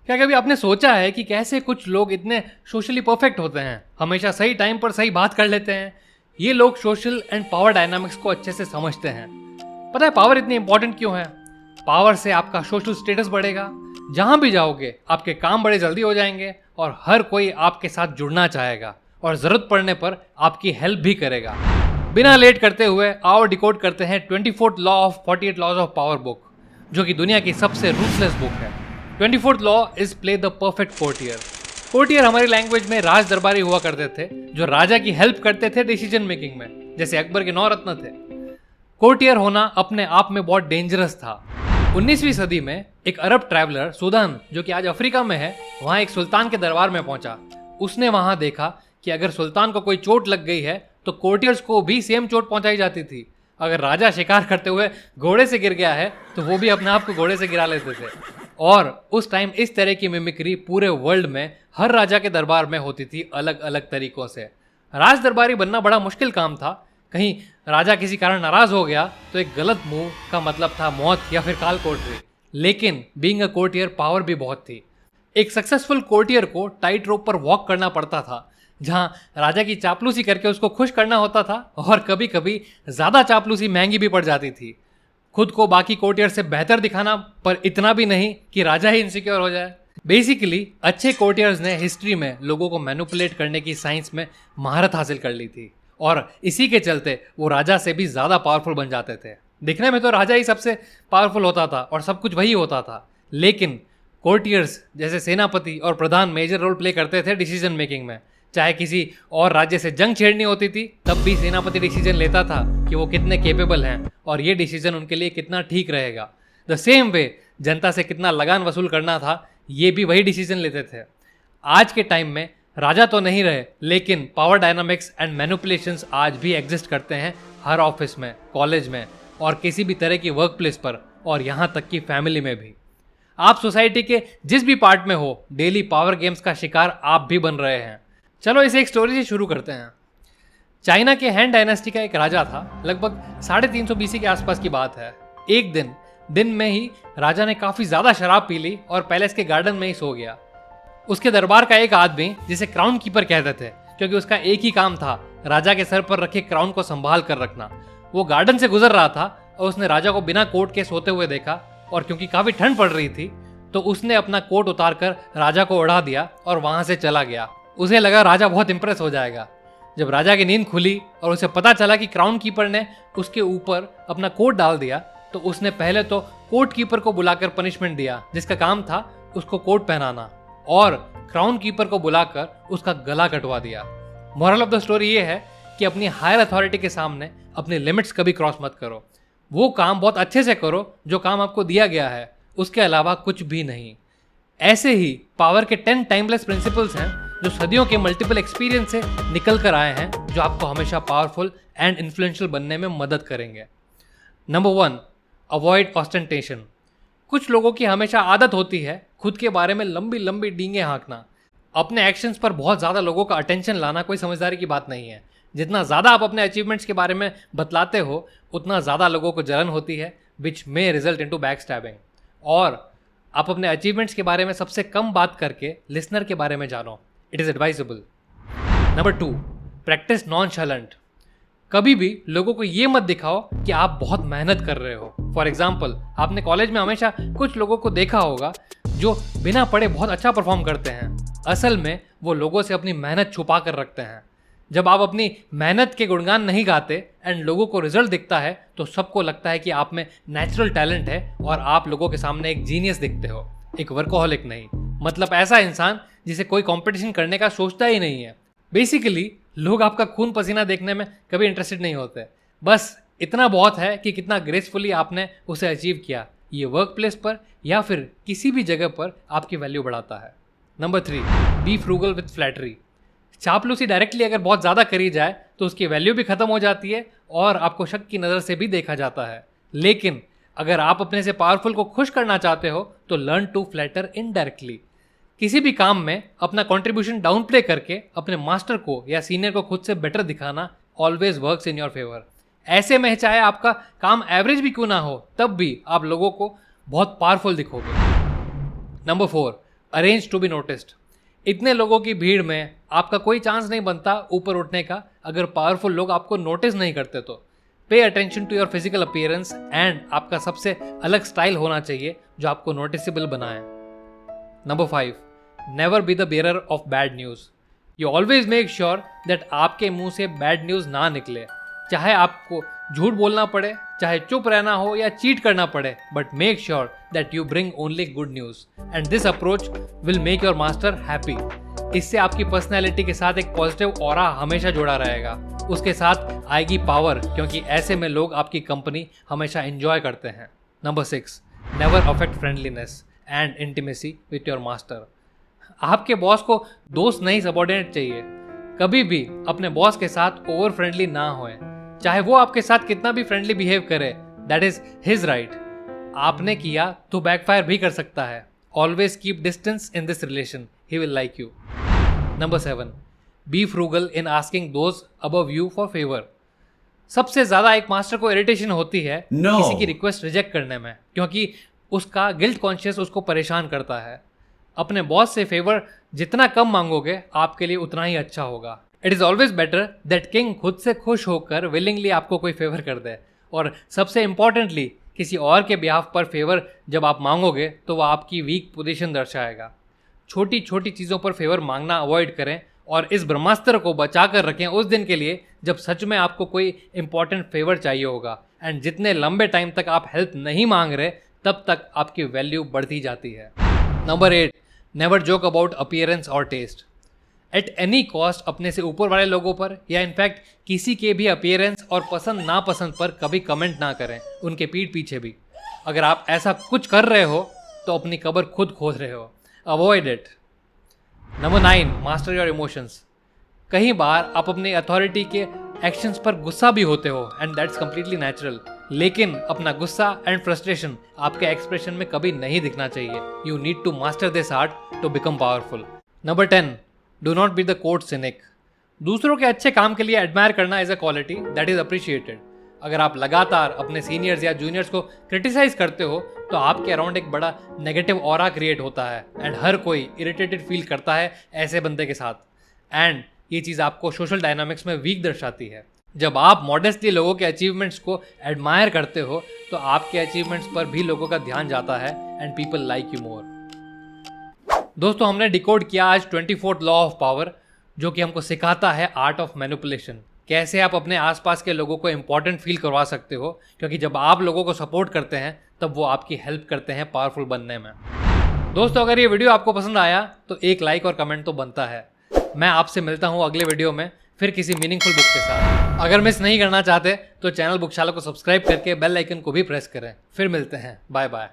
क्या कभी आपने सोचा है कि कैसे कुछ लोग इतने सोशली परफेक्ट होते हैं, हमेशा सही टाइम पर सही बात कर लेते हैं? ये लोग सोशल एंड पावर डायनामिक्स को अच्छे से समझते हैं। पता है पावर इतनी इंपॉर्टेंट क्यों है? पावर से आपका सोशल स्टेटस बढ़ेगा, जहां भी जाओगे आपके काम बड़े जल्दी हो जाएंगे और हर कोई आपके साथ जुड़ना चाहेगा और जरूरत पड़ने पर आपकी हेल्प भी करेगा। बिना लेट करते हुए आओ डिकोड करते हैं 24th law of 48 laws of power book, जो कि दुनिया की सबसे रूथलेस बुक है। 24th law is play the perfect courtier. Courtier हमारी लैंग्वेज में राज दरबारी हुआ करते थे, जो राजा की हेल्प करते थे डिसीजन मेकिंग में, जैसे अकबर के 9 रत्न थे। कोर्टियर होना अपने आप में बहुत डेंजरस था। 19वीं सदी में एक अरब ट्रैवलर सुदान, जो कि आज अफ्रीका में है, वहां एक सुल्तान के दरबार में पहुंचा। उसने वहां देखा कि अगर सुल्तान को कोई चोट लग गई है तो कोर्टियर्स को भी सेम चोट पहुंचाई जाती थी। अगर राजा शिकार करते हुए घोड़े से गिर गया है तो वो भी अपने आप को घोड़े से गिरा लेते थे। और उस टाइम इस तरह की मिमिक्री पूरे वर्ल्ड में हर राजा के दरबार में होती थी, अलग अलग तरीकों से। राज दरबारी बनना बड़ा मुश्किल काम था। कहीं राजा किसी कारण नाराज हो गया तो एक गलत मूव का मतलब था मौत या फिर काल कोठरी। लेकिन बीइंग अ कोर्टियर पावर भी बहुत थी। एक सक्सेसफुल कोर्टियर को टाइट रोप पर वॉक करना पड़ता था, जहां राजा की चापलूसी करके उसको खुश करना होता था, और कभी कभी ज्यादा चापलूसी महंगी भी पड़ जाती थी। खुद को बाकी कोर्टियर से बेहतर दिखाना, पर इतना भी नहीं कि राजा ही इनसिक्योर हो जाए। बेसिकली अच्छे कोर्टियर्स ने हिस्ट्री में लोगों को मैनिपुलेट करने की साइंस में महारत हासिल कर ली थी, और इसी के चलते वो राजा से भी ज्यादा पावरफुल बन जाते थे। दिखने में तो राजा ही सबसे पावरफुल होता था और सब कुछ वही होता था, लेकिन कोर्टियर्स जैसे सेनापति और प्रधान मेजर रोल प्ले करते थे डिसीजन मेकिंग में। चाहे किसी और राज्य से जंग छेड़नी होती थी, तब भी सेनापति डिसीजन लेता था कि वो कितने केपेबल हैं और ये डिसीजन उनके लिए कितना ठीक रहेगा। द सेम वे जनता से कितना लगान वसूल करना था, ये भी वही डिसीजन लेते थे। आज के टाइम में राजा तो नहीं रहे, लेकिन पावर डायनामिक्स एंड मैनिपुलेशंस आज भी एग्जिस्ट करते हैं हर ऑफिस में, कॉलेज में और किसी भी तरह की वर्क प्लेस पर, और यहाँ तक कि फैमिली में भी। आप सोसाइटी के जिस भी पार्ट में हो, डेली पावर गेम्स का शिकार आप भी बन रहे हैं। चलो इसे एक स्टोरी से शुरू करते हैं। चाइना के हैन डायनेस्टी का एक राजा था। लगभग 350 BC के आसपास की बात है। एक दिन में ही राजा ने काफी ज्यादा शराब पी ली और पैलेस के गार्डन में ही सो गया। उसके दरबार का एक आदमी, जिसे क्राउन कीपर कहते थे, क्योंकि उसका एक ही काम था राजा के सर पर रखे क्राउन को संभाल कर रखना, वो गार्डन से गुजर रहा था और उसने राजा को बिना कोट के सोते हुए देखा। और क्योंकि काफी ठंड पड़ रही थी तो उसने अपना कोट उतार कर राजा को ओढ़ा दिया और वहां से चला गया। उसे लगा राजा बहुत इंप्रेस हो जाएगा। जब राजा की नींद खुली और उसे पता चला कि क्राउन कीपर ने उसके ऊपर अपना कोट डाल दिया, तो उसने पहले तो कोर्ट कीपर को बुलाकर पनिशमेंट दिया, जिसका काम था उसको कोट पहनाना, और क्राउन कीपर को बुलाकर उसका गला कटवा दिया। मोरल ऑफ द स्टोरी ये है कि अपनी हायर अथॉरिटी के सामने अपने लिमिट्स कभी क्रॉस मत करो। वो काम बहुत अच्छे से करो जो काम आपको दिया गया है, उसके अलावा कुछ भी नहीं। ऐसे ही पावर के 10 टाइमलेस प्रिंसिपल्स हैं जो सदियों के मल्टीपल एक्सपीरियंस से निकल कर आए हैं, जो आपको हमेशा पावरफुल एंड इन्फ्लुएंशियल बनने में मदद करेंगे। Number 1, avoid ostentation. कुछ लोगों की हमेशा आदत होती है खुद के बारे में लंबी लंबी डींगे हाँकना। अपने एक्शंस पर बहुत ज़्यादा लोगों का अटेंशन लाना कोई समझदारी की बात नहीं है। जितना ज़्यादा आप अपने अचीवमेंट्स के बारे में बतलाते हो, उतना ज़्यादा लोगों को जलन होती है, which may result into back stabbing. और आप अपने अचीवमेंट्स के बारे में सबसे कम बात करके लिसनर के बारे में जानो। It is advisable. Number 2, practice nonchalant. कभी भी लोगों को ये मत दिखाओ कि आप बहुत मेहनत कर रहे हो। फॉर एग्जाम्पल, आपने कॉलेज में हमेशा कुछ लोगों को देखा होगा जो बिना पढ़े बहुत अच्छा परफॉर्म करते हैं। असल में वो लोगों से अपनी मेहनत छुपा कर रखते हैं। जब आप अपनी मेहनत के गुणगान नहीं गाते एंड लोगों को रिजल्ट दिखता है, तो सबको लगता है कि आप में नेचुरल टैलेंट है और आप लोगों के सामने एक जीनियस दिखते हो, एक वर्कोहॉलिक नहीं। मतलब ऐसा इंसान जिसे कोई कंपटीशन करने का सोचता ही नहीं है। बेसिकली लोग आपका खून पसीना देखने में कभी इंटरेस्टेड नहीं होते। बस इतना बहुत है कि कितना ग्रेसफुली आपने उसे अचीव किया। ये वर्क प्लेस पर या फिर किसी भी जगह पर आपकी वैल्यू बढ़ाता है। Number 3, be frugal with flattery. चापलूसी डायरेक्टली अगर बहुत ज़्यादा करी जाए तो उसकी वैल्यू भी खत्म हो जाती है और आपको शक की नज़र से भी देखा जाता है। लेकिन अगर आप अपने से पावरफुल को खुश करना चाहते हो तो लर्न टू फ्लैटर इनडायरेक्टली। किसी भी काम में अपना कंट्रीब्यूशन डाउन प्ले करके अपने मास्टर को या सीनियर को खुद से बेटर दिखाना always works in your favour. ऐसे में चाहे आपका काम एवरेज भी क्यों ना हो, तब भी आप लोगों को बहुत पावरफुल दिखोगे। Number 4, arrange to be noticed. इतने लोगों की भीड़ में आपका कोई चांस नहीं बनता ऊपर उठने का अगर पावरफुल लोग आपको नोटिस नहीं करते तो। Pay attention to your physical appearance and आपका सबसे अलग स्टाइल होना चाहिए जो आपको नोटिसेबल बनाए। Number 5, never be the bearer of bad news. You always make sure that आपके मुंह से बैड न्यूज़ ना निकले, चाहे आपको झूठ बोलना पड़े, चाहे चुप रहना हो या चीट करना पड़े, but make sure that you bring only good news and this approach will make your master happy. इससे आपकी पर्सनैलिटी के साथ एक पॉजिटिव ऑरा हमेशा जुड़ा रहेगा, उसके साथ आएगी पावर, क्योंकि ऐसे में लोग आपकी कंपनी हमेशा एंजॉय करते हैं। Number 6, never affect friendliness and intimacy with your master. आपके बॉस को दोस्त नहीं सबॉर्डिनेट चाहिए। कभी भी अपने बॉस के साथ ओवर फ्रेंडली ना होए, चाहे वो आपके साथ कितना भी फ्रेंडली बिहेव करे, दैट इज हिज राइट। आपने किया तो बैकफायर भी कर सकता है। Always keep distance in this relation, he will like you. Number 7, be frugal in asking those above you for favour. सबसे ज्यादा एक मास्टर को इरिटेशन होती है किसी की रिक्वेस्ट रिजेक्ट करने में, क्योंकि उसका गिल्ट कॉन्शियस उसको परेशान करता है। अपने बॉस से फेवर जितना कम मांगोगे आपके लिए उतना ही अच्छा होगा। It is always better that king खुद से खुश होकर विलिंगली आपको कोई फेवर कर दे, और सबसे इम्पॉर्टेंटली किसी और के बिहाफ पर फेवर जब आप मांगोगे तो वह आपकी वीक पोजीशन दर्शाएगा। छोटी छोटी चीज़ों पर फेवर मांगना अवॉइड करें और इस ब्रह्मास्त्र को बचा कर रखें उस दिन के लिए जब सच में आपको कोई इंपॉर्टेंट फेवर चाहिए होगा। एंड जितने लंबे टाइम तक आप हेल्प नहीं मांग रहे तब तक आपकी वैल्यू बढ़ती जाती है। Number 8, never joke about appearance और टेस्ट। एट एनी कॉस्ट अपने से ऊपर वाले लोगों पर या इनफैक्ट किसी के भी अपीयरेंस और पसंद नापसंद पर कभी कमेंट ना करें, उनके पीठ पीछे भी। अगर आप ऐसा कुछ कर रहे हो तो अपनी कब्र खुद खोद रहे हो। Avoid it. Number 9, master your emotions. कई बार आप अपनी अथॉरिटी के एक्शंस पर गुस्सा भी होते हो एंड दैट्स कंप्लीटली नेचुरल, लेकिन अपना गुस्सा एंड फ्रस्ट्रेशन आपके एक्सप्रेशन में कभी नहीं दिखना चाहिए। You need to master this art to become powerful. Number 10, do not be the court cynic. दूसरों के अच्छे काम के लिए एडमायर करना is a quality that is appreciated. अगर आप लगातार अपने सीनियर्स या जूनियर्स को क्रिटिसाइज करते हो तो आपके अराउंड एक बड़ा नेगेटिव ऑरा क्रिएट होता है एंड हर कोई इरिटेटेड फील करता है ऐसे बंदे के साथ, एंड ये चीज़ आपको सोशल डायनामिक्स में वीक दर्शाती है। जब आप मॉडेस्टली लोगों के अचीवमेंट्स को एडमायर करते हो तो आपके अचीवमेंट्स पर भी लोगों का ध्यान जाता है and people like you more. दोस्तों, हमने डिकोड किया आज 24th लॉ ऑफ पावर, जो कि हमको सिखाता है आर्ट ऑफ मैनिपुलेशन। कैसे आप अपने आसपास के लोगों को इंपॉर्टेंट फील करवा सकते हो, क्योंकि जब आप लोगों को सपोर्ट करते हैं तब वो आपकी हेल्प करते हैं पावरफुल बनने में। दोस्तों, अगर ये वीडियो आपको पसंद आया तो एक लाइक और कमेंट तो बनता है। मैं आपसे मिलता हूँ अगले वीडियो में फिर किसी मीनिंगफुल बुक के साथ। अगर मिस नहीं करना चाहते तो चैनल बुकशाला को सब्सक्राइब करके बेल आइकन को भी प्रेस करें। फिर मिलते हैं, बाय बाय।